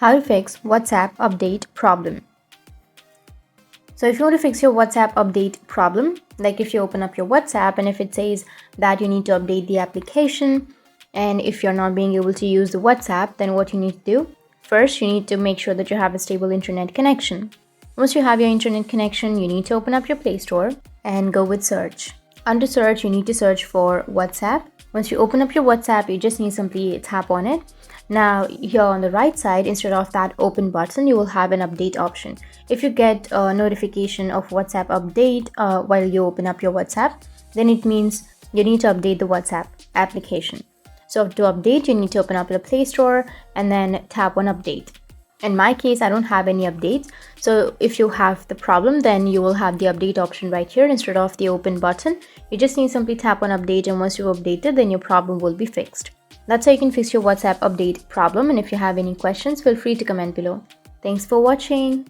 How to fix WhatsApp update problem. So if you want to fix your WhatsApp update problem, like if you open up your WhatsApp and if it says that you need to update the application, and if you're not being able to use the WhatsApp, then what you need to do? First, you need to make sure that you have a stable internet connection. Once you have your internet connection, you need to open up your Play Store and go with search. Under search, you need to search for WhatsApp. Once you open up your WhatsApp, you just need to simply tap on it. Now here on the right side, instead of that open button, you will have an update option. If you get a notification of WhatsApp update while you open up your WhatsApp, then it means you need to update the WhatsApp application. So to update, you need to open up the Play Store and then tap on update. In my case, I don't have any updates. So if you have the problem, then you will have the update option right here instead of the open button. You just need to simply tap on update, and once you've updated, then your problem will be fixed. That's how you can fix your WhatsApp update problem. And if you have any questions, feel free to comment below. Thanks for watching.